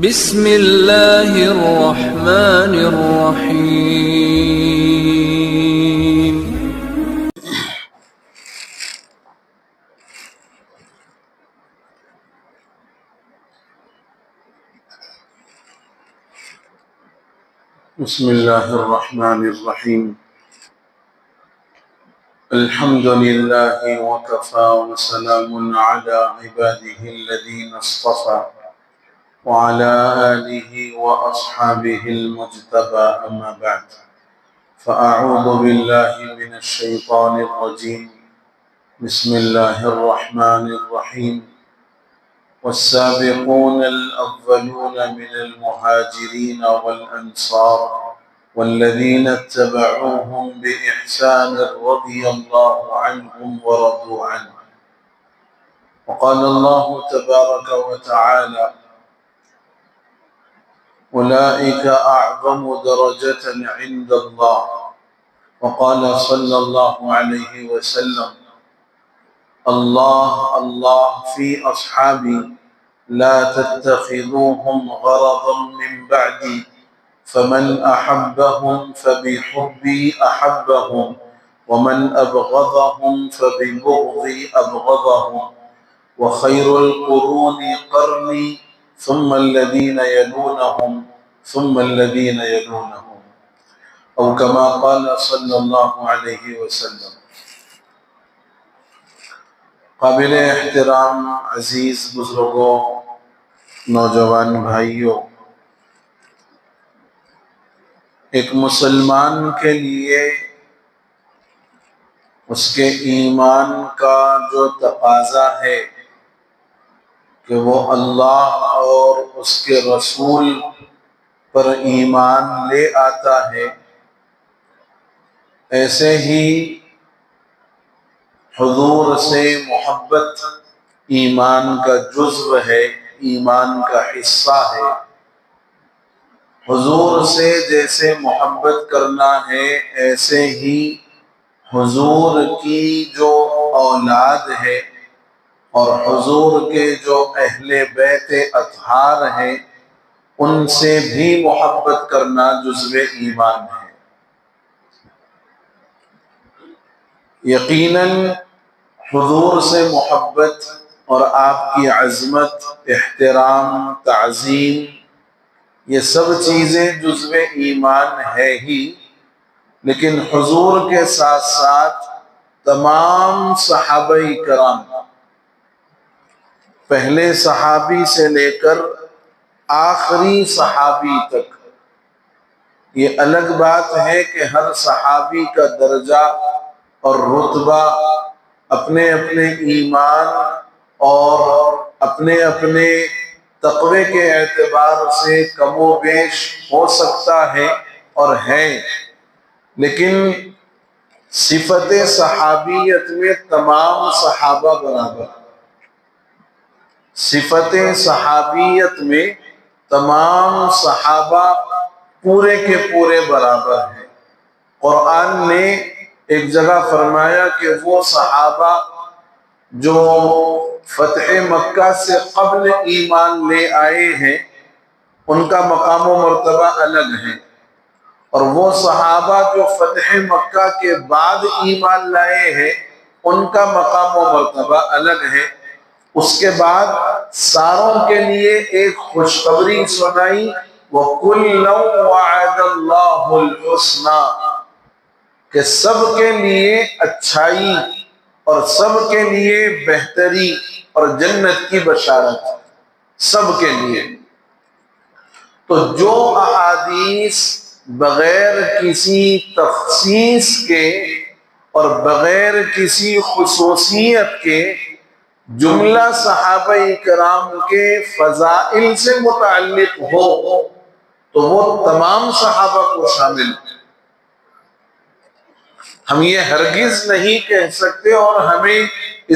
بسم اللہ الرحمن الرحیم۔ بسم اللہ الرحمن الرحیم۔ الحمد للہ وکفى وسلام علی عباده الذین اصطفى وعلى آلہ واصحابہ المجتبى اما بعد فاعوذ باللہ من الشیطان الرجیم۔ بسم اللہ الرحمن الرحیم۔ والسابقون الأولون من المهاجرين والأنصار والذين اتبعوهم بإحسان رضي الله عنهم ورضوا عنه، وقال الله تبارك وتعالى: أولئك أعظم درجة عند الله. وقال صلى الله عليه وسلم: الله الله في أصحابي لا تتخذوهم غرضا من بعدي، فمن أحبهم فبحبي أحبهم، ومن أبغضهم فببغضي أبغضهم، وخير القرون قرني ثم الذين يلونهم ثم الذين يلونهم، أو كما قال صلى الله عليه وسلم۔ قابل احترام عزیز بزرگوں، نوجوان بھائیوں، ایک مسلمان کے لیے اس کے ایمان کا جو تقاضا ہے کہ وہ اللہ اور اس کے رسول پر ایمان لے آتا ہے، ایسے ہی حضور سے محبت ایمان کا جزو ہے، ایمان کا حصہ ہے۔ حضور سے جیسے محبت کرنا ہے، ایسے ہی حضور کی جو اولاد ہے اور حضور کے جو اہل بیت اطہار ہیں، ان سے بھی محبت کرنا جزو ایمان ہے۔ یقیناً حضور سے محبت اور آپ کی عظمت، احترام، تعظیم، یہ سب چیزیں جزو ایمان ہے ہی، لیکن حضور کے ساتھ ساتھ تمام صحابہ کرام، پہلے صحابی سے لے کر آخری صحابی تک، یہ الگ بات ہے کہ ہر صحابی کا درجہ اور رتبہ اپنے اپنے ایمان اور اپنے اپنے تقوی کے اعتبار سے کم و بیش ہو سکتا ہے اور ہے، لیکن صفت صحابیت میں تمام صحابہ برابر، صفت صحابیت میں تمام صحابہ پورے کے پورے برابر ہیں۔ قرآن نے ایک جگہ فرمایا کہ وہ صحابہ جو فتح مکہ سے قبل ایمان لے آئے ہیں، ان کا مقام و مرتبہ الگ ہے، اور وہ صحابہ جو فتح مکہ کے بعد ایمان لائے ہیں، ان کا مقام و مرتبہ الگ ہے۔ اس کے بعد ساروں کے لیے ایک خوشخبری سنائی، وَكُلًّا وَعَدَ اللَّهُ الْحُسْنَى، کہ سب کے لیے اچھائی اور سب کے لیے بہتری اور جنت کی بشارت، سب کے لیے۔ تو جو احادیث بغیر کسی تخصیص کے اور بغیر کسی خصوصیت کے جملہ صحابہ کرام کے فضائل سے متعلق ہو تو وہ تمام صحابہ کو شامل ہے۔ ہم یہ ہرگز نہیں کہہ سکتے اور ہمیں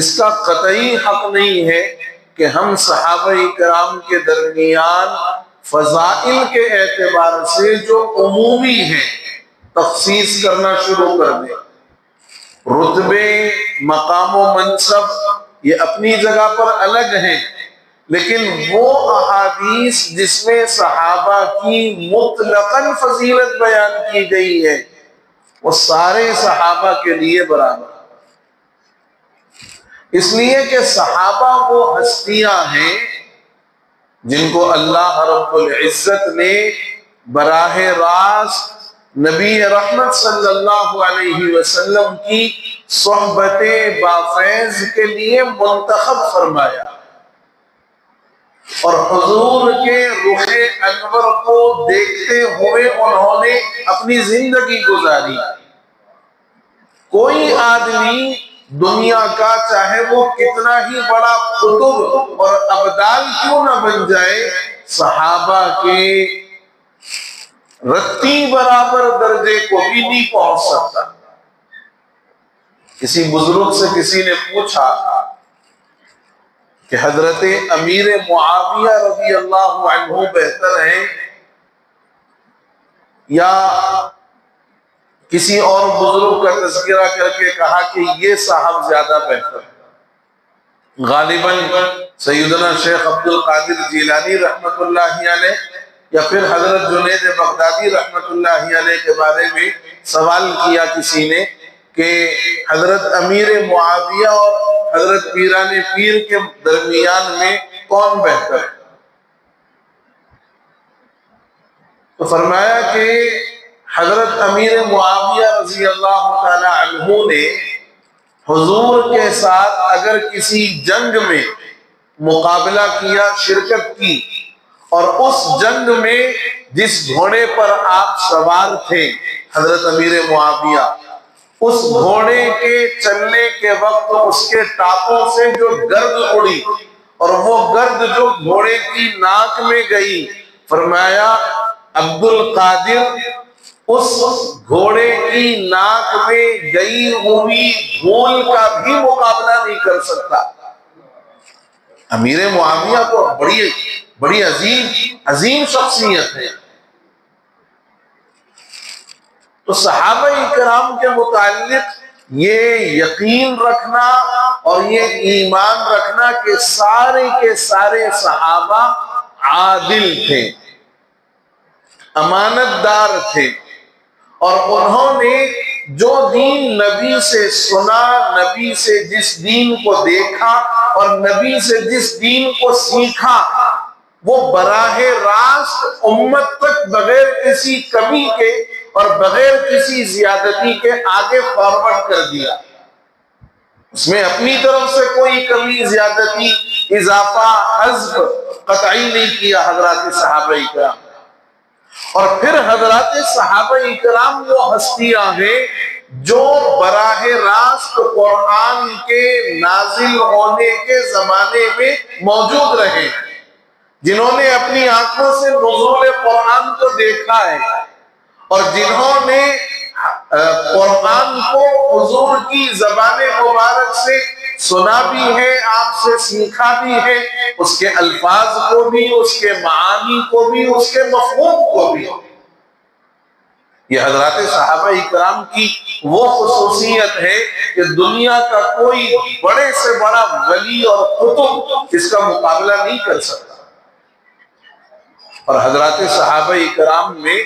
اس کا قطعی حق نہیں ہے کہ ہم صحابہ کرام کے درمیان فضائل کے اعتبار سے جو عمومی ہیں تخصیص کرنا شروع کر دیں۔ رتبے، مقام و منصب یہ اپنی جگہ پر الگ ہیں، لیکن وہ احادیث جس میں صحابہ کی مطلقاً فضیلت بیان کی گئی ہے وہ سارے صحابہ کے لیے برابر، اس لیے کہ صحابہ وہ ہستیاں ہیں جن کو اللہ رب العزت نے براہ راست نبی رحمت صلی اللہ علیہ وسلم کی صحبت بافیض کے لیے منتخب فرمایا، اور حضور کے رخ انور کو دیکھتے ہوئے انہوں نے اپنی زندگی گزاری۔ کوئی آدمی دنیا کا چاہے وہ کتنا ہی بڑا قطب اور ابدال کیوں نہ بن جائے، صحابہ کے رتی برابر درجے کو بھی نہیں پہنچ سکتا۔ کسی بزرگ سے کسی نے پوچھا کہ حضرت امیر معاویہ رضی اللہ عنہ بہتر ہیں یا کسی اور بزرگ کا تذکرہ کر کے کہا کہ یہ صاحب زیادہ بہتر ہے؟ غالباً سیدنا شیخ عبد القادر جیلانی رحمت اللہ علیہ یا پھر حضرت جنید بغدادی رحمت اللہ علیہ کے بارے میں سوال کیا کسی نے کہ حضرت امیر معاویہ اور حضرت پیران پیر کے درمیان میں کون بہتر ہے؟ تو فرمایا کہ حضرت امیر معاویہ رضی اللہ تعالی عنہ نے حضور کے ساتھ اگر کسی جنگ میں مقابلہ کیا، شرکت کی، اور اس جنگ میں جس گھوڑے پر آپ سوار تھے حضرت امیر معاویہ، اس گھوڑے کے چلنے کے وقت اس کے ٹاپوں سے جو گرد اڑی اور وہ گرد جو گھوڑے کی ناک میں گئی، فرمایا عبد القادر اس گھوڑے کی ناک میں گئی ہوئی دھول کا بھی مقابلہ نہیں کر سکتا۔ امیر معاویہ تو بڑی عظیم شخصیت ہے۔ تو صحابہ کرام کے متعلق یہ یقین رکھنا اور یہ ایمان رکھنا کہ سارے کے سارے صحابہ عادل تھے، امانت دار تھے، اور انہوں نے جو دین نبی سے سنا، نبی سے جس دین کو دیکھا اور نبی سے جس دین کو سیکھا، وہ براہ راست امت تک بغیر کسی کمی کے اور بغیر کسی زیادتی کے آگے فارورڈ کر دیا۔ اس میں اپنی طرف سے کوئی کمی، زیادتی، اضافہ، حذف قطعی نہیں کیا حضرات صحابہ کرام۔ اور پھر حضرات صحابہ کرام وہ ہستیاں ہیں جو براہ راست قرآن کے نازل ہونے کے زمانے میں موجود رہے، جنہوں نے اپنی آنکھوں سے نزول قرآن کو دیکھا ہے، اور جنہوں نے قرآن کو حضور کی زبان مبارک سے سنا بھی ہے، آپ سے سیکھا بھی ہے، اس کے الفاظ کو بھی، اس کے معانی کو بھی، اس کے مفہوم کو بھی۔ یہ حضرات صحابہ کرام کی وہ خصوصیت ہے کہ دنیا کا کوئی بڑے سے بڑا ولی اور قطب اس کا مقابلہ نہیں کر سکتا۔ اور حضرات صحابہ کرام میں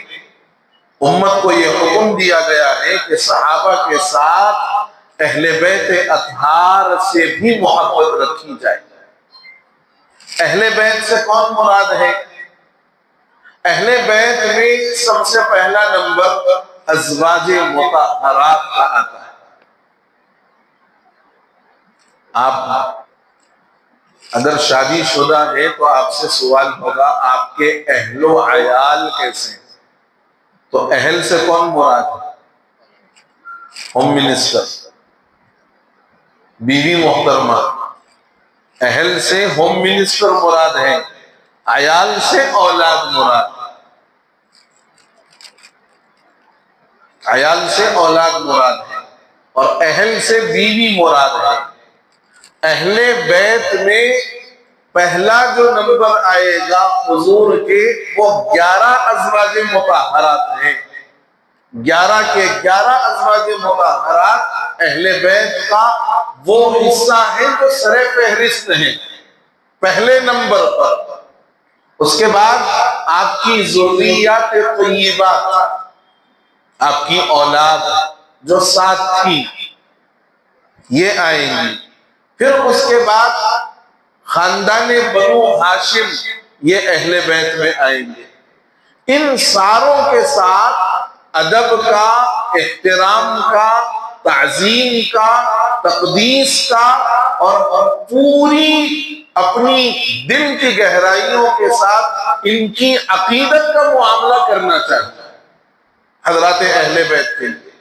امت کو یہ حکم دیا گیا ہے کہ صحابہ کے ساتھ اہل بیت اطہار سے بھی محبت رکھی جائے۔ اہل بیت سے کون مراد ہے؟ اہل بیت میں سب سے پہلا نمبر ازواج مطہرات کا آتا ہے۔ آپ اگر شادی شدہ ہے تو آپ سے سوال ہوگا آپ کے اہل و عیال کیسے ہیں؟ تو اہل سے کون مراد ہے؟ ہوم منسٹر، بیوی محترمہ۔ اہل سے ہوم منسٹر مراد ہے، عیال سے اولاد مراد، عیال سے اولاد مراد ہے، اور اہل سے بیوی مراد ہے۔ اہل بیت میں پہلا جو نمبر آئے گا حضور کے، وہ 11 ازواج مطہرات ہیں۔ 11 کے 11 ازواج مطہرات اہل بیت کا وہ حصہ ہے جو سر فہرست ہیں۔ پہلے نمبر پر، اس کے بعد آپ کی ذریات طیبات، آپ کی اولاد جو ساتھ تھی یہ آئیں گی، پھر اس کے بعد خاندان بنو ہاشم یہ اہل بیت میں آئیں گے۔ ان ساروں کے ساتھ ادب کا، احترام کا، تعظیم کا، تقدیس کا اور پوری اپنی دل کی گہرائیوں کے ساتھ ان کی عقیدت کا معاملہ کرنا چاہتا ہے حضرات اہل بیت کے لیے۔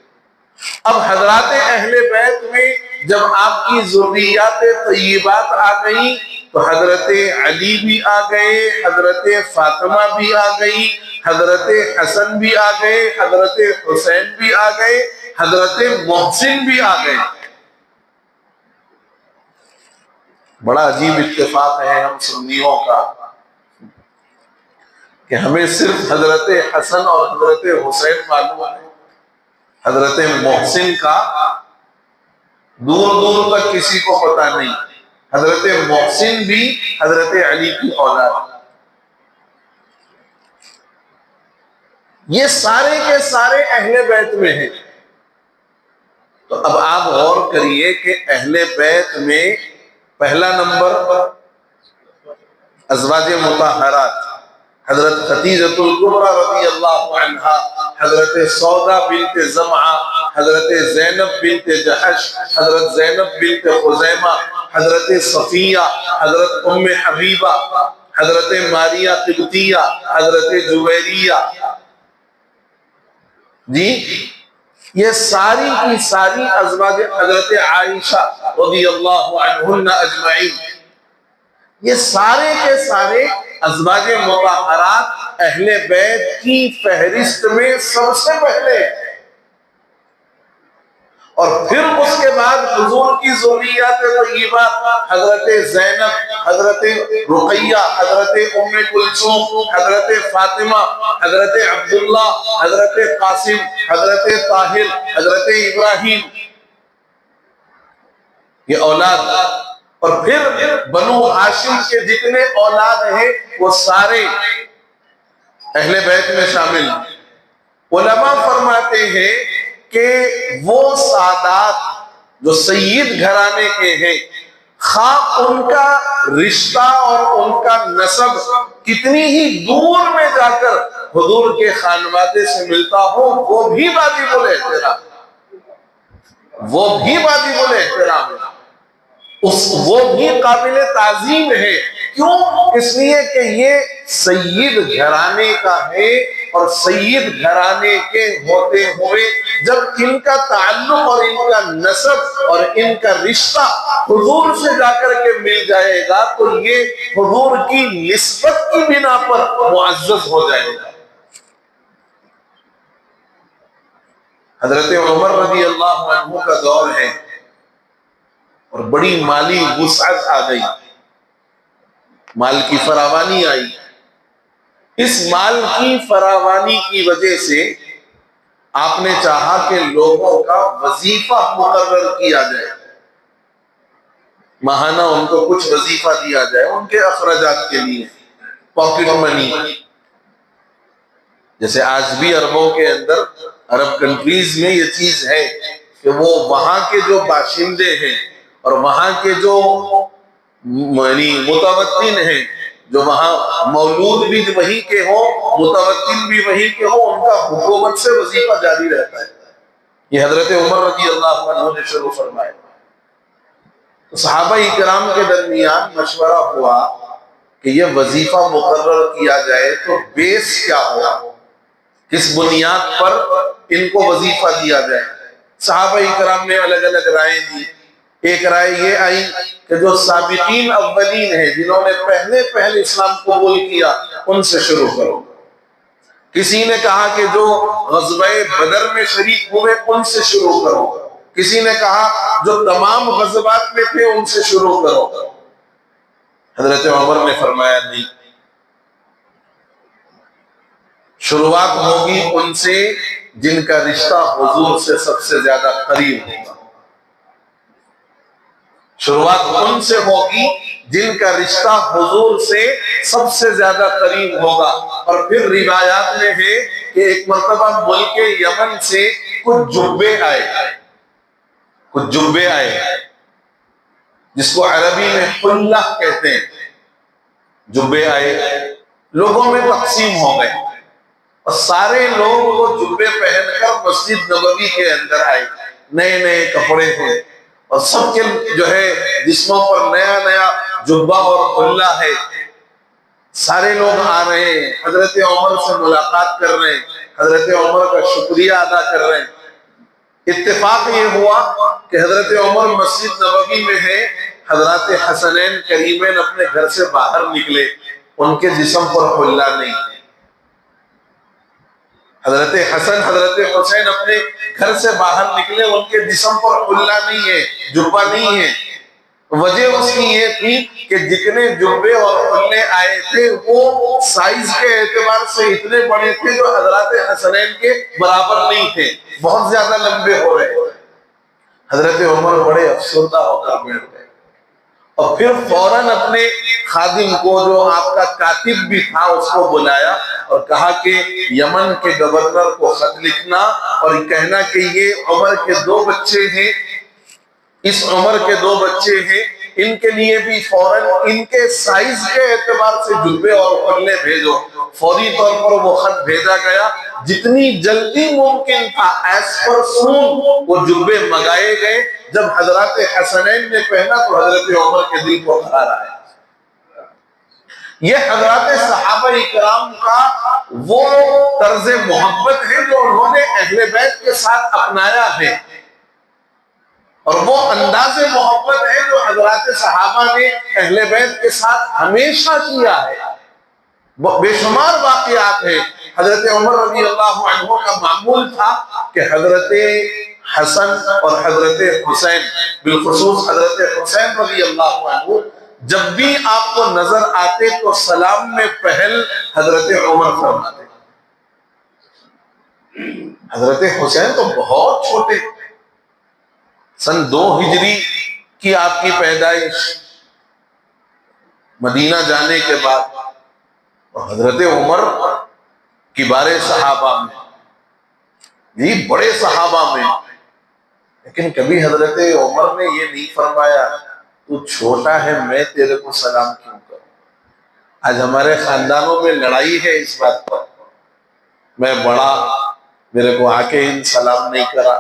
اب حضرات اہل بیت میں جب آپ کی ذریات طیبات آ گئی تو حضرت علی بھی آ گئے، حضرت فاطمہ بھی آ گئی، حضرت حسن بھی آ گئے، حضرت حسین بھی آ گئے، حضرت محسن بھی آ گئے۔ بڑا عجیب اتفاق ہے ہم سنیوں کا کہ ہمیں صرف حضرت حسن اور حضرت حسین معلوم ہے، حضرت محسن کا دور دور تک کسی کو پتہ نہیں۔ حضرت محسن بھی حضرت علی کی اولاد، یہ سارے کے سارے اہل بیت میں ہیں۔ تو اب آپ غور کریے کہ اہل بیت میں پہلا نمبر ازواج مطہرات، حضرت خدیجۃ الکبریٰ رضی اللہ عنہا، حضرت سودا بنت زمعہ، حضرت زینب بنت جحش، حضرت زینب بنت خزیمہ، حضرت صفیہ، حضرت ام حبیبہ، حضرت ماریہ قبطیہ، حضرت جویریہ، جی یہ ساری کی ساری ازواج، حضرت عائشہ رضی اللہ عنہن اجمعین، یہ سارے کے سارے ازواج مطہرات اہل بیت کی فہرست میں سب سے پہلے، اور پھر اس کے بعد حضور کی ذریات طیبات، حضرت زینب، حضرت رقیہ، حضرت ام کلثوم، حضرت فاطمہ، حضرت عبداللہ، حضرت قاسم، حضرت طاہر، حضرت ابراہیم، یہ اولاد، اور پھر بنو ہاشم کے جتنے اولاد ہیں وہ سارے اہل بیت میں شامل ہیں۔ علماء فرماتے ہیں کہ وہ سادات جو سید گھرانے کے ہیں، خواہ ان کا رشتہ اور ان کا نسب کتنی ہی دور میں جا کر حضور کے خانوادے سے ملتا ہو، وہ بھی واجب الاحترام، وہ بھی واجب الاحترام ہے، وہ بھی قابل تعظیم ہے۔ کیوں؟ اس لیے کہ یہ سید گھرانے کا ہے، اور سید گھرانے کے ہوتے ہوئے جب ان کا تعلق اور ان کا نسب اور ان کا رشتہ حضور سے جا کر کے مل جائے گا تو یہ حضور کی نسبت کی بنا پر معزز ہو جائے گا۔ حضرت عمر رضی اللہ عنہ کا دور ہے اور بڑی مالی وسعت آ گئی، مال کی فراوانی آئی۔ اس مال کی فراوانی کی وجہ سے آپ نے چاہا کہ لوگوں کا وظیفہ مقرر کیا جائے، ماہانہ ان کو کچھ وظیفہ دیا جائے ان کے اخراجات کے لیے، پاکٹ منی۔ جیسے آج بھی عربوں کے اندر، عرب کنٹریز میں یہ چیز ہے کہ وہ وہاں کے جو باشندے ہیں اور وہاں کے جو متوطن ہیں، جو وہاں مولود بھی وہی کے ہوں، متوطن بھی وہی کے ہوں، ان کا حکومت سے وظیفہ جاری رہتا ہے۔ یہ حضرت عمر رضی اللہ عنہ نے شروع فرمایا۔ صحابہ کرام کے درمیان مشورہ ہوا کہ یہ وظیفہ مقرر کیا جائے تو بیس کیا ہوگا، کس بنیاد پر ان کو وظیفہ دیا جائے۔ صحابہ کرام نے الگ الگ رائے دی۔ ایک رائے یہ آئی کہ جو سابقین اولین ہیں، جنہوں نے پہلے اسلام قبول کیا، ان سے شروع کرو۔ کسی نے کہا کہ جو غزوہ بدر میں شریک ہوئے ان سے شروع کرو۔ کسی نے کہا جو تمام غزوات میں تھے ان سے شروع کرو۔ حضرت عمر نے فرمایا نہیں، شروعات ہوگی ان سے جن کا رشتہ حضور سے سب سے زیادہ قریب ہوگا، شروعات ان سے ہوگی جن کا رشتہ حضور سے سب سے زیادہ قریب ہوگا۔ اور پھر روایات میں ہے کہ ایک مرتبہ ملک یمن سے کچھ جبے آئے جس کو عربی میں حلہ کہتے ہیں۔ جبے آئے، لوگوں میں تقسیم ہو گئے اور سارے لوگ وہ جبے پہن کر مسجد نبوی کے اندر آئے، نئے نئے کپڑے تھے اور سب کے جو ہے جسموں پر نیا نیا جبہ اور حلہ ہے۔ سارے لوگ آ رہے ہیں، حضرت عمر سے ملاقات کر رہے ہیں، حضرت عمر کا شکریہ ادا کر رہے ہیں۔ اتفاق یہ ہوا کہ حضرت عمر مسجد نبوی میں ہے، حضرات حسنین کریمین اپنے گھر سے باہر نکلے، ان کے جسم پر حلہ نہیں ہے۔ حضرت حسن حضرت حسین اپنے گھر سے باہر نکلے، ان کے جسم پر حلہ نہیں ہے، جبہ نہیں ہے۔ وجہ اس کی یہ تھی کہ جتنے جبے اور حلے آئے تھے وہ سائز کے اعتبار سے اتنے بڑے تھے جو حضرات حسنین کے برابر نہیں تھے، بہت زیادہ لمبے ہو رہے۔ حضرت عمر بڑے افسردہ ہو کر بیٹھ گئے اور پھر فوراً اپنے خادم کو جو آپ کا کاتب بھی تھا اس کو بلایا اور کہا کہ یمن کے گورنر کو خط لکھنا اور کہنا کہ یہ عمر کے 2 بچے ہیں، اس عمر کے 2 بچے ہیں، ان کے لیے بھی فوراً ان کے سائز کے اعتبار سے جبے اور حلے بھیجو۔ فوری طور پر وہ خط بھیجا گیا، جتنی جلدی ممکن تھا ایز پر سون وہ جبے منگائے گئے۔ جب حضرات حسنین نے پہنا تو حضرت عمر کے دل کو قرار آیا۔ یہ حضرات صحابہ اکرام کا وہ طرز محبت ہے جو انہوں نے اہل بیت کے ساتھ اپنایا ہے، اور وہ انداز محبت ہے جو حضرات صحابہ نے اہل بیت کے ساتھ ہمیشہ کیا ہے۔ بے شمار واقعات ہیں۔ حضرت عمر رضی اللہ عنہ کا معمول تھا کہ حضرت حسن اور حضرت حسین، بالخصوص حضرت حسین رضی اللہ عنہ، جب بھی آپ کو نظر آتے تو سلام میں پہل حضرت عمر فرماتے۔ حضرت حسین تو بہت چھوٹے، سن 2 ہجری کی آپ کی پیدائش، مدینہ جانے کے بعد، اور حضرت عمر کبار صحابہ میں، یہ بڑے صحابہ میں، لیکن کبھی حضرت عمر نے یہ نہیں فرمایا تو چھوٹا ہے میں تیرے کو سلام کیوں کروں۔ آج ہمارے خاندانوں میں لڑائی ہے اس بات پر، میں بڑا، میرے کو آ کے ان سلام نہیں کرا،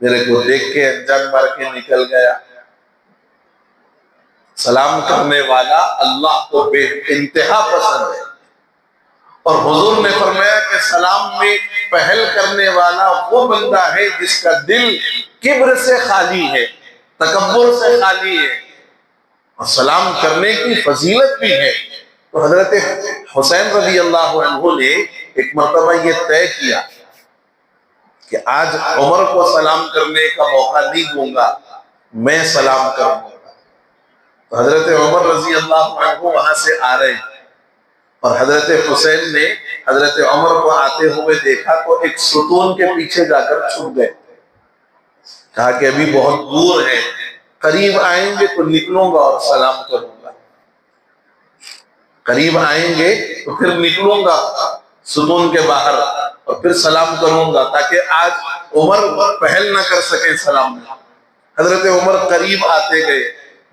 میرے کو دیکھ کے انجان مار کے نکل گیا۔ سلام کرنے والا اللہ کو بے انتہا پسند ہے، اور حضور نے فرمایا کہ سلام میں پہل کرنے والا وہ بندہ ہے جس کا دل کبر سے خالی ہے، تکبر سے خالی ہے، اور سلام کرنے کی فضیلت بھی ہے۔ تو حضرت حسین رضی اللہ عنہ نے ایک مرتبہ یہ طے کیا کہ آج عمر کو سلام کرنے کا موقع نہیں دوں گا، میں سلام کروں گا۔ تو حضرت عمر رضی اللہ عنہ وہاں سے آ رہے ہیں، اور حضرت حسین نے حضرت عمر کو آتے ہوئے دیکھا تو ایک ستون کے پیچھے جا کر چھپ گئے، کہا کہ ابھی بہت دور ہے، قریب آئیں گے تو نکلوں گا اور سلام کروں گا، قریب آئیں گے تو پھر نکلوں گا ستون کے باہر اور پھر سلام کروں گا، تاکہ آج عمر پہل نہ کر سکے سلام میں۔ حضرت عمر قریب آتے گئے،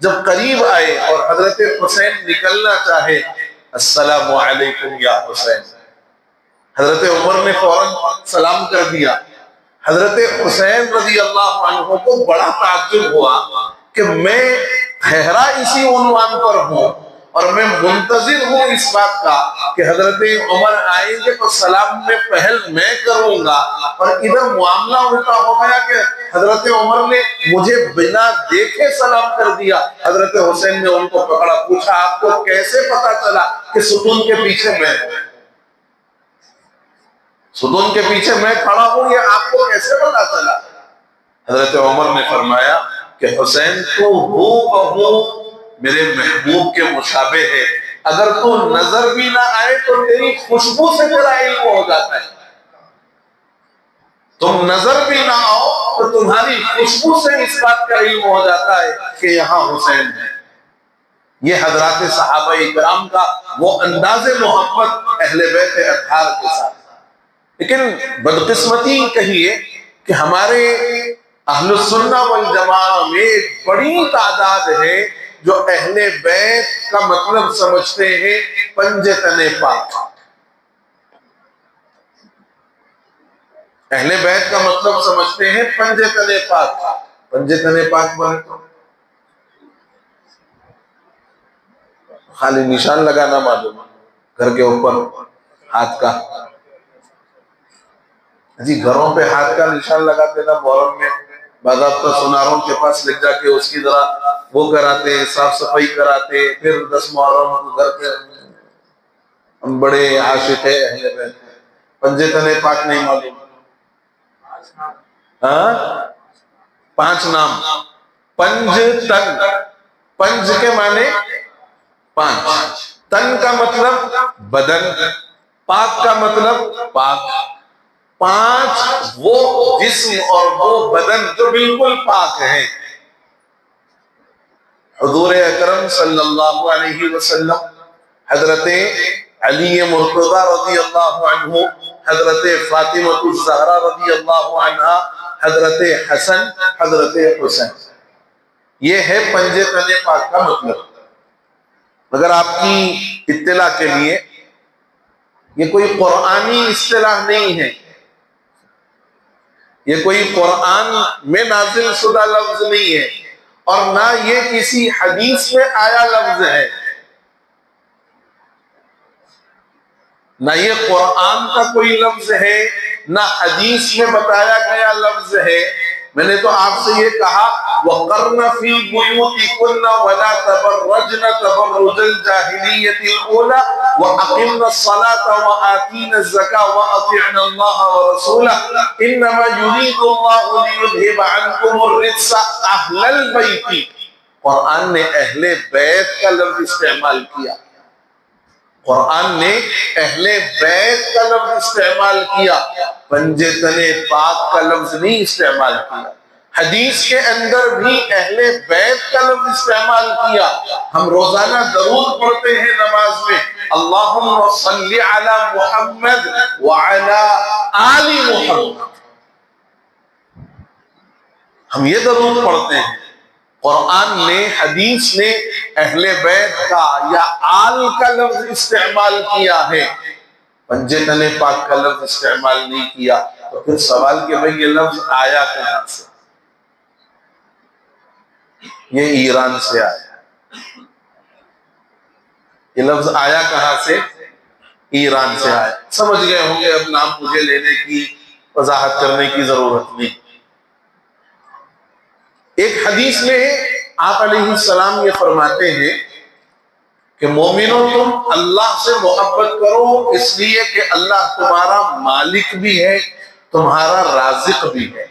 جب قریب آئے اور حضرت حسین نکلنا چاہے، السلام علیکم یا حسین، حضرت عمر نے فوراً سلام کر دیا۔ حضرت حسین رضی اللہ عنہ کو بڑا تعجب ہوا کہ میں ٹھہرا اسی عنوان پر ہوں اور میں منتظر ہوں اس بات کا کہ حضرت عمر آئیں گے تو سلام میں پہل میں کروں گا، اور ادھر معاملہ الٹا ہو گیا کہ حضرت عمر نے مجھے بنا دیکھے سلام کر دیا۔ حضرت حسین نے ان کو پکڑا، پوچھا آپ کو کیسے پتا چلا کہ ستون کے پیچھے میں ہوں؟ ستون کے پیچھے میں کھڑا ہوں، یہ آپ کو کیسے پتا چلا؟ حضرت عمر نے فرمایا کہ حسین تو ہو بہو میرے محبوب کے مشابہ ہے، اگر تو نظر بھی نہ آئے تو تیری خوشبو سے تیرا علم ہو جاتا ہے، تم نظر بھی نہ آؤ تو تمہاری خوشبو سے اس بات کا علم ہو جاتا ہے کہ یہاں حسین ہے۔ یہ حضرات صحابہ کرام کا وہ انداز محبت اہل بیت اطہار کے ساتھ. لیکن بدقسمتی کہیے کہ ہمارے اہل السنہ والجماعہ میں ایک بڑی تعداد ہے جو اہل بیت کا مطلب سمجھتے ہیں پنج تن پاک. اہل بیت کا مطلب سمجھتے ہیں پنج تن پاک. پنج تن پاک بولے تو خالی نشان لگانا معلوم گھر کے اوپر ہاتھ کا. جی گھروں پہ ہاتھ کا نشان لگاتے نا محرم میں، باضابطہ سناروں کے پاس لے جا کے اس کی ذرا وہ کراتے، صاف صفائی کراتے، پھر 10 محرم گھر پہ. ہم بڑے عاشق ہیں اہل بیت. پنج تن پاک نہیں معلوم؟ ہاں 5 نام. پنج تن، پنج کے معنی 5، تن کا مطلب بدن، پاک کا مطلب پاک. 5 وہ جسم اور وہ بدن جو بالکل پاک ہیں. حضور اکرم صلی اللہ علیہ وسلم، حضرت علی مرتضی رضی اللہ عنہ، حضرت فاطمہ الزہرا رضی اللہ عنہا، حضرت حسن، حضرت حسین، یہ ہے پنج تن پاک کا مطلب. مگر آپ کی اطلاع کے لیے یہ کوئی قرآنی اصطلاح نہیں ہے، یہ کوئی قرآن میں نازل شدہ لفظ نہیں ہے، اور نہ یہ کسی حدیث میں آیا لفظ ہے، نہ یہ قرآن کا کوئی لفظ ہے، نہ حدیث میں بتایا گیا لفظ ہے. میں نے تو آپ سے یہ کہا وَقَرْنَ فِي بُيُوتِكُنَّ وَلَا تَبَرَّجْنَ تَبَرُّجَ الْجَاهِلِيَّةِ الْأُولَى وَأَقِمْنَ الصَّلَاةَ وَآتِينَ الزَّكَاةَ وَأَطِعْنَ اللَّهَ وَرَسُولَهُ إِنَّمَا يُرِيدُ اللَّهُ لِيُذْهِبَ عَنْكُمُ الرِّجْسَ أَهْلَ الْبَيْتِ. قرآن نے اہل بیت کا لفظ استعمال کیا، قرآن نے اہل بیت کا لفظ استعمال کیا، پنج تن پاک کا لفظ نہیں استعمال کیا. حدیث کے اندر بھی اہل بیت کا لفظ استعمال کیا. ہم روزانہ درود پڑھتے ہیں نماز میں، اللہم صلی علی محمد وعلی آل محمد، ہم یہ درود پڑھتے ہیں. قرآن نے، حدیث نے اہل بیت کا یا آل کا لفظ استعمال کیا ہے، پنج تن پاک کا لفظ استعمال نہیں کیا. تو پھر سوال کہ بھئی یہ لفظ آیا کہاں سے؟ یہ ایران سے آیا. یہ لفظ آیا کہاں سے؟ ایران سے آیا. سمجھ گئے ہوں گے، اب نام مجھے لینے کی، وضاحت کرنے کی ضرورت نہیں. ایک حدیث میں آپ علیہ السلام یہ فرماتے ہیں کہ مومنوں تم اللہ سے محبت کرو، اس لیے کہ اللہ تمہارا مالک بھی ہے، تمہارا رازق بھی ہے.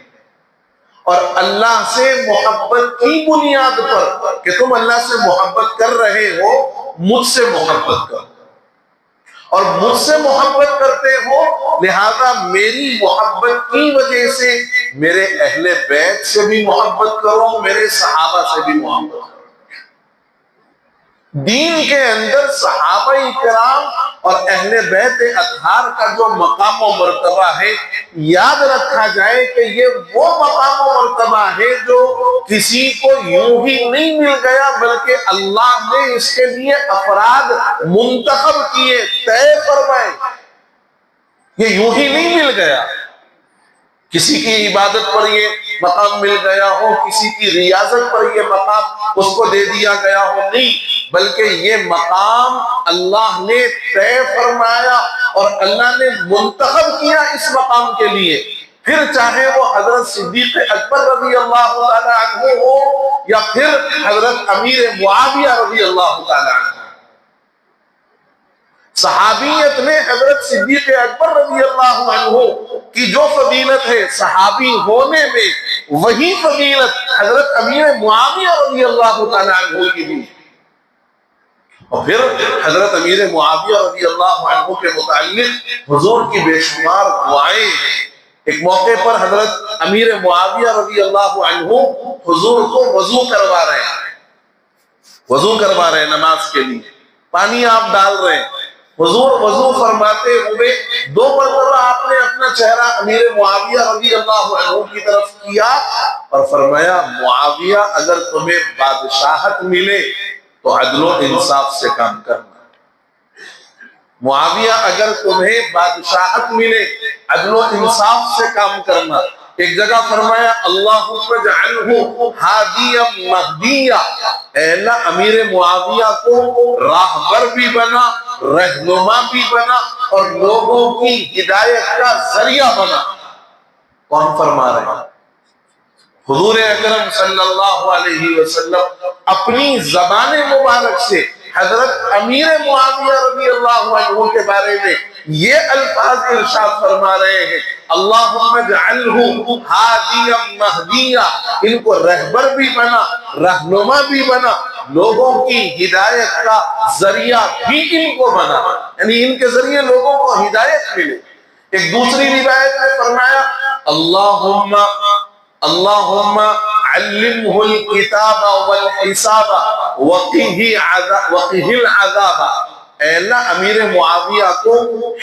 اور اللہ سے محبت کی بنیاد پر کہ تم اللہ سے محبت کر رہے ہو، مجھ سے محبت کرو، اور مجھ سے محبت کرتے ہو، لہذا میری محبت کی وجہ سے میرے اہل بیت سے بھی محبت کرو، میرے صحابہ سے بھی محبت کرو. دین کے اندر صحابہ کرام اور اہل بیت اطہار کا جو مقام و مرتبہ ہے، یاد رکھا جائے کہ یہ وہ مقام و مرتبہ ہے جو کسی کو یوں ہی نہیں مل گیا، بلکہ اللہ نے اس کے لیے افراد منتخب کیے، طے فرمائے. یہ یوں ہی نہیں مل گیا. کسی کی عبادت پر یہ مقام مل گیا ہو، کسی کی ریاضت پر یہ مقام اس کو دے دیا گیا ہو، نہیں، بلکہ یہ مقام اللہ نے طے فرمایا اور اللہ نے منتخب کیا اس مقام کے لیے. پھر چاہے وہ حضرت صدیق اکبر رضی اللہ تعالی عنہ ہو یا پھر حضرت امیر معاویہ رضی اللہ تعالی عنہ. صحابیت میں حضرت صدیق اکبر رضی اللہ عنہ کی جو فضیلت ہے صحابی ہونے میں، وہی فضیلت حضرت امیر معاویہ رضی اللہ تعالی عنہ کی بھی. اور پھر حضرت امیر معاویہ رضی اللہ عنہ کے متعلق حضور کی بے شمار دعائیں ہیں. ایک موقع پر حضرت امیر معاویہ رضی اللہ عنہ حضور کو وضو کروا رہے ہیں. وضو کروا رہے ہیں نماز کے لیے، پانی آپ ڈال رہے ہیں، حضور وضو فرماتے ہوئے 2 مرتبہ آپ نے اپنا چہرہ امیر معاویہ رضی اللہ عنہ کی طرف کیا اور فرمایا معاویہ اگر تمہیں بادشاہت ملے تو عدل و انصاف سے کام کرنا، معاویہ اگر تمہیں بادشاہت ملے عدل و انصاف سے کام کرنا۔ ایک جگہ فرمایا اللہم اجعلہ ہادیا مہدیا، اے اللہ امیر معاویہ کو راہبر بھی بنا، رہنما بھی بنا اور لوگوں کی ہدایت کا ذریعہ بنا۔ کون فرما رہے ہیں؟ حضور اکرم صلی اللہ علیہ وسلم اپنی زبان مبارک سے حضرت امیر معاویہ رضی اللہ عنہ کے بارے میں یہ الفاظ ارشاد فرما رہے ہیں اللہم اجعلہ ہادیا مہدیا، ان کو رہبر بھی بنا، رہنما بھی بنا، لوگوں کی ہدایت کا ذریعہ بھی ان کو بنا، یعنی ان کے ذریعے لوگوں کو ہدایت ملے۔ ایک دوسری روایت میں فرمایا اللہم علمہ الکتاب والحساب وقہ العذاب، اے اللہ امیر معاویہ کو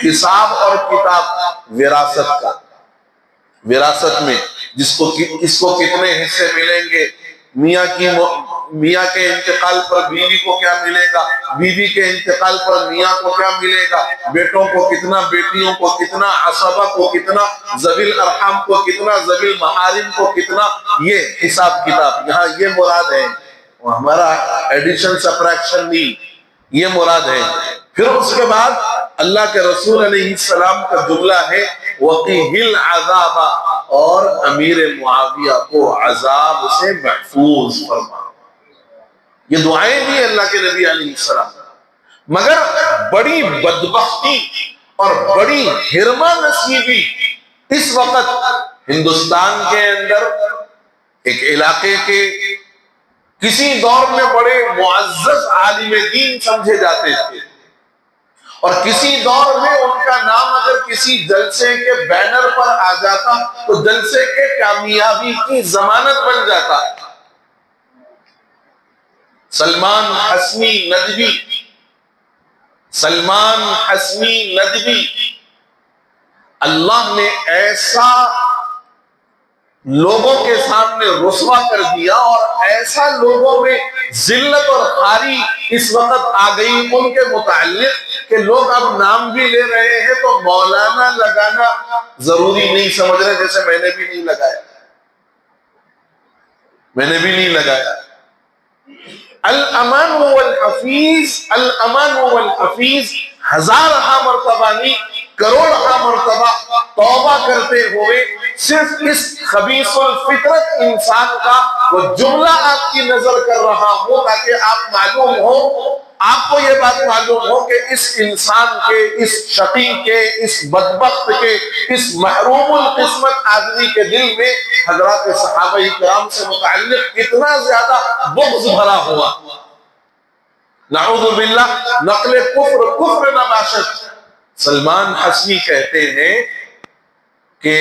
حساب اور کتاب، وراثت میں جس کو کتنے حصے ملیں گے، میاں کے انتقال پر بیوی کو کیا ملے گا، بیوی کے انتقال پر میاں کو کیا ملے گا، بیٹوں کو کتنا، بیٹیوں کو کتنا، عصبہ کو کتنا، ذوی الارحام کو کتنا، ذوی المحارم کو کتنا، یہ حساب کتاب یہاں یہ مراد ہے، ہمارا ایڈیشن سبٹریکشن نہیں، یہ مراد ہے۔ پھر اس کے بعد اللہ کے رسول علیہ السلام کا جملہ ہے وَقِهِ الْعَذَابَ، اور امیر معاویہ کو عذاب سے محفوظ فرما۔ یہ دعائیں بھی اللہ کے نبی علیہ السلام، مگر بڑی بدبختی اور بڑی حرمہ نصیبی اس وقت ہندوستان کے اندر ایک علاقے کے کسی دور میں بڑے معزز عالم دین سمجھے جاتے تھے، اور کسی دور میں ان کا نام اگر کسی جلسے کے بینر پر آ جاتا تو جلسے کے کامیابی کی ضمانت بن جاتا۔ سلمان حسنی ندوی، سلمان حسنی ندوی، اللہ نے ایسا لوگوں کے سامنے رسوا کر دیا اور ایسا لوگوں میں ذلت اور خاری اس وقت آ گئی ان کے متعلق کہ لوگ اب نام بھی لے رہے ہیں تو مولانا لگانا ضروری نہیں سمجھ رہے، جیسے میں نے بھی نہیں لگایا، میں نے بھی نہیں لگایا۔ الامان والحفیظ، الامان والحفیظ، ہزارہا مرتبہ نہیں کروڑہا مرتبہ توبہ کرتے ہوئے صرف اس خبیث الفطرت انسان کا وہ جملہ آپ کی نظر کر رہا ہوں تاکہ آپ معلوم ہو، آپ کو یہ بات معلوم ہو کہ اس انسان کے، اس شقی کے، اس بدبخت کے، اس محروم القسمت آدمی کے دل میں حضرات صحابہ کرام سے متعلق کتنا زیادہ بغض بھرا ہوا۔ نعوذ باللہ، نقل کفر نباشت۔ سلمان حسنی کہتے ہیں کہ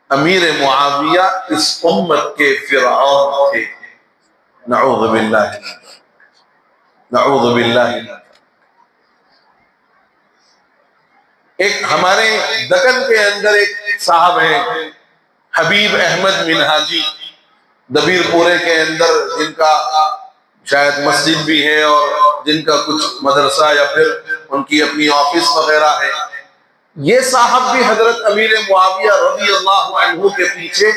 امیر معاویہ اس امت کے فرعون تھے، نعوذ باللہ، نعوذ باللہ۔ ایک ہمارے دکن کے اندر ایک صاحب ہیں حبیب احمد منہاجی، دبیر پورے کے اندر، جن کا شاید مسجد بھی ہے اور جن کا کچھ مدرسہ یا پھر ان کی اپنی آفس وغیرہ ہے۔ یہ صاحب بھی حضرت امیر معاویہ رضی اللہ عنہ کے پیچھے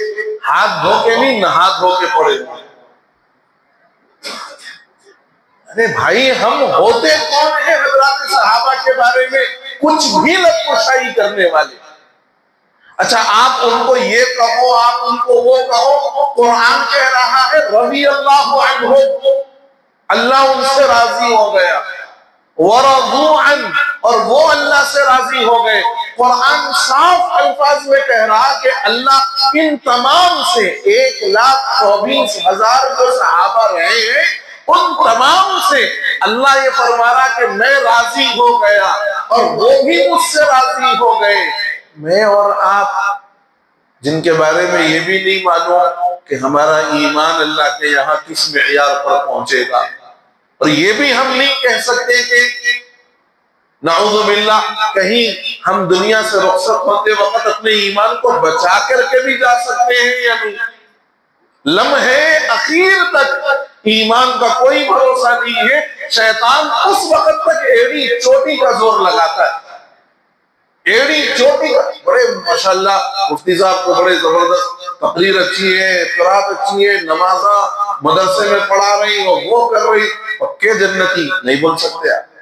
ہاتھ دھو کے نہیں، نہا دھو کے پڑے ہوئے۔ ارے بھائی، ہم ہوتے کون ہیں حضرات صحابہ کے بارے میں کچھ بھی لفظ کرنے والے؟ اچھا آپ ان کو یہ کہو، آپ ان کو وہ کہو، قرآن کہہ رہا ہے رضی اللہ عنہ، اللہ ان سے راضی ہو گیا، ورضوا عنہ، اور وہ اللہ سے راضی ہو گئے۔ قرآن صاف الفاظ میں کہہ رہا کہ اللہ ان تمام سے 1,24,000 جو صحابہ رہے ہیں ان تمام سے اللہ یہ فرما رہا کہ میں راضی ہو گیا اور وہ بھی مجھ سے راضی ہو گئے۔ میں اور آپ جن کے بارے میں یہ بھی نہیں معلوم کہ ہمارا ایمان اللہ کے یہاں کس معیار پر پہنچے گا، اور یہ بھی ہم نہیں کہہ سکتے کہ نعوذ باللہ کہیں ہم دنیا سے رخصت ہوتے وقت اپنے ایمان کو بچا کر کے بھی جا سکتے ہیں یا نہیں۔ لمحے اخیر تک ایمان کا کوئی بھروسہ نہیں ہے، شیطان اس وقت تک ایڑی چوٹی کا زور لگاتا ہے، ایڑی چوٹی کا۔ بڑے ماشاءاللہ مفتی صاحب کو بڑے زبردست تقریر اچھی ہے، قرات اچھی ہے، نمازاں مدرسے میں پڑھا رہی ہو، وہ کر رہی، پکے جنتی نہیں بول سکتے آپ،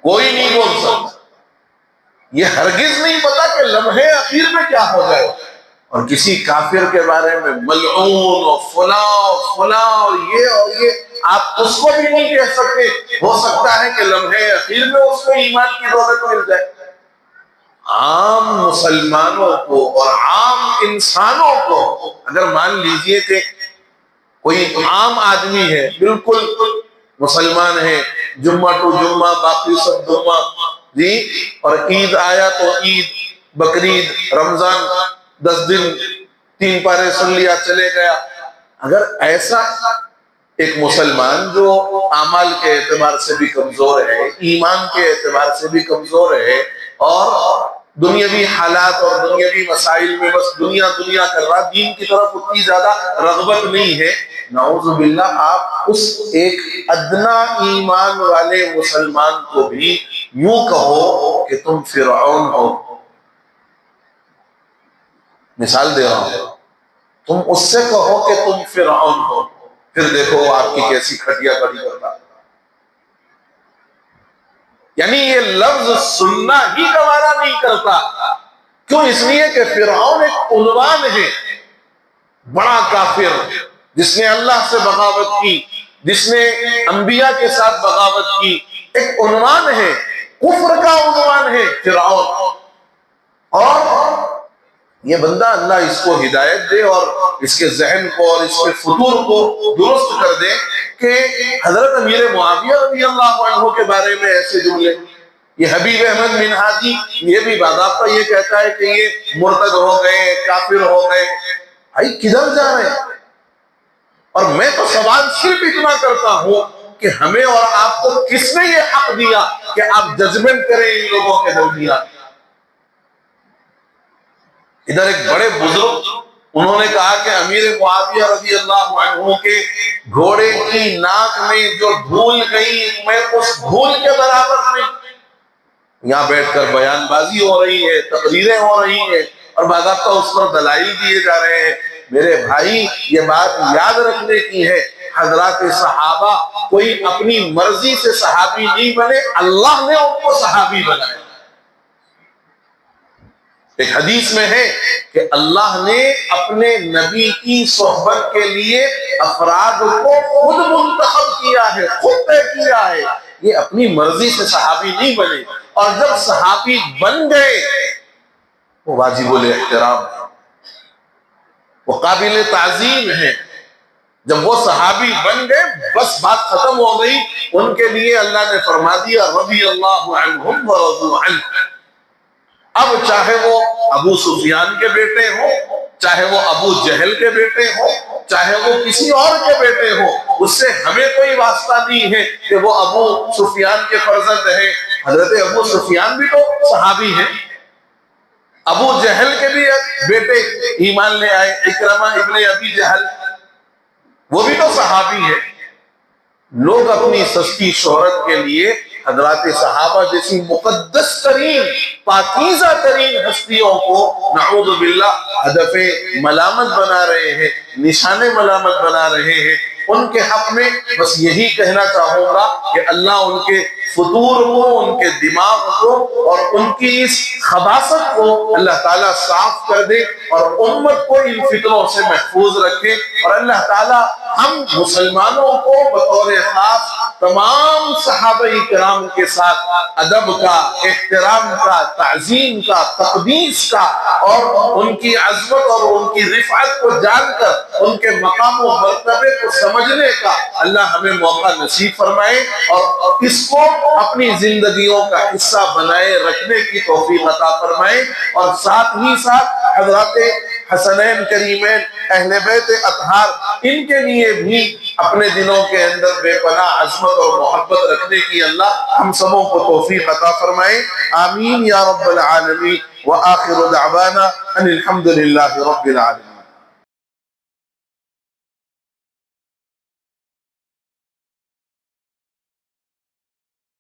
کوئی نہیں بول سکتا۔ یہ ہرگز نہیں پتا کہ لمحے اخیر میں کیا ہو جائے، اور کسی کافر کے بارے میں ملعون اور فلاں اور یہ آپ اس کو بھی نہیں کہہ سکتے۔ ہو سکتا ہے کہ لمحے اخیر میں اس کو ایمان کی دولت مل جائے۔ عام مسلمانوں کو اور عام انسانوں کو اگر مان لیجئے کہ کوئی عام آدمی ہے، بالکل مسلمان ہے، جمعہ ٹو جمعہ باقی سب جمعہ جی، اور عید آیا تو عید، بقرعید، رمضان 10 دن 3 پارے سن لیا چلے گیا۔ اگر ایسا ایک مسلمان جو اعمال کے اعتبار سے بھی کمزور ہے، ایمان کے اعتبار سے بھی کمزور ہے، اور دنیاوی حالات اور دنیاوی مسائل میں بس دنیا کر رہا، دین کی طرف اتنی زیادہ رغبت نہیں ہے، نعوذ باللہ آپ اس ایک ادنا ایمان والے مسلمان کو بھی یوں کہو کہ تم فرعون ہو۔ مثال دے رہا ہوں، تم اس سے کہو کہ تم فرعون ہو، پھر دیکھو آپ کی کیسی کھٹیا کھڑی کرتا۔ یعنی یہ لفظ سننا ہی گوارا نہیں کرتا، کیوں؟ اس لیے کہ فرعون ایک عنوان ہے، بڑا کافر جس نے اللہ سے بغاوت کی، جس نے انبیاء کے ساتھ بغاوت کی، ایک عنوان ہے، کفر کا عنوان ہے فرعون۔ اور یہ بندہ اللہ اس کو ہدایت دے اور اس کے ذہن کو اور اس کے فطور کو درست کر دے کہ حضرت امیر معاویہ رضی اللہ عنہ کے بارے میں ایسے جملے، یہ حبیب احمد منہاجی یہ بھی باضابطہ یہ کہتا ہے کہ یہ مرتد ہو گئے، کافر ہو گئے۔ بھائی کدھر جا رہے ہیں؟ اور میں تو سوال صرف اتنا کرتا ہوں کہ ہمیں اور آپ کو کس نے یہ حق دیا کہ آپ ججمنٹ کریں ان لوگوں کے درمیان؟ ادھر ایک بڑے بزرگ انہوں نے کہا کہ امیر معاویہ رضی اللہ عنہ کے گھوڑے کی ناک میں جو دھول گئی، میں اس دھول کے برابر نہیں۔ یہاں بیٹھ کر بیان بازی ہو رہی ہے، تقریریں ہو رہی ہیں، اور باضابطہ اس پر دلائل دیے جا رہے ہیں۔ میرے بھائی یہ بات یاد رکھنے کی ہے، حضرات صحابہ کوئی اپنی مرضی سے صحابی نہیں بنے، اللہ نے ان کو صحابی بنایا۔ ایک حدیث میں ہے کہ اللہ نے اپنے نبی کی صحبت کے لیے افراد کو خود منتخب کیا ہے، خود طے کیا ہے، یہ اپنی مرضی سے صحابی نہیں بنے، اور جب صحابی بن گئے وہ واجب الاحترام ہے، وہ قابل تعظیم ہے۔ جب وہ صحابی بن گئے بس بات ختم ہو گئی، ان کے لیے اللہ نے فرما دیا رضی اللہ عنہم ورضوا عنہ۔ اب چاہے وہ ابو سفیان کے بیٹے ہوں، چاہے وہ ابو جہل کے بیٹے ہوں، چاہے وہ کسی اور کے بیٹے ہوں، اس سے ہمیں کوئی واسطہ نہیں ہے کہ وہ ابو سفیان کے فرزند ہیں۔ حضرت ابو سفیان بھی تو صحابی ہیں، ابو جہل کے بھی بیٹے ایمان لے آئے، اکرمہ ابن ابی جہل، وہ بھی تو صحابی ہے۔ لوگ اپنی سستی شہرت کے لیے حضرات صحابہ جیسی مقدس ترین پاکیزہ ترین ہستیوں کو نعوذ باللہ ہدف ملامت بنا رہے ہیں، نشان ملامت بنا رہے ہیں۔ ان کے حق میں بس یہی کہنا چاہوں گا کہ اللہ ان کے فطور کو، ان کے دماغ کو اور ان کی اس خباثت کو اللہ تعالیٰ صاف کر دے، اور امت کو ان فتنوں سے محفوظ رکھے، اور اللہ تعالیٰ ہم مسلمانوں کو بطور خاص تمام صحابہ کرام کے ساتھ ادب کا، احترام کا، تعظیم کا، تقدیس کا، اور ان کی عظمت اور ان کی رفعت کو جان کر ان کے مقام و مرتبے کو سمجھنے کا اللہ ہمیں موقع نصیب فرمائے، اور اس کو اپنی زندگیوں کا حصہ بنائے رکھنے کی توفیق عطا فرمائے، اور ساتھ ہی ساتھ حضرات حسنین کریمین اہل بیت اطہار ان کے لیے بھی اپنے دلوں کے اندر بے پناہ عظمت اور محبت رکھنے کی اللہ ہم سبوں کو توفیق عطا فرمائے. آمین یا رب العالمین. وآخر دعوانا ان الحمد للہ رب العالمین.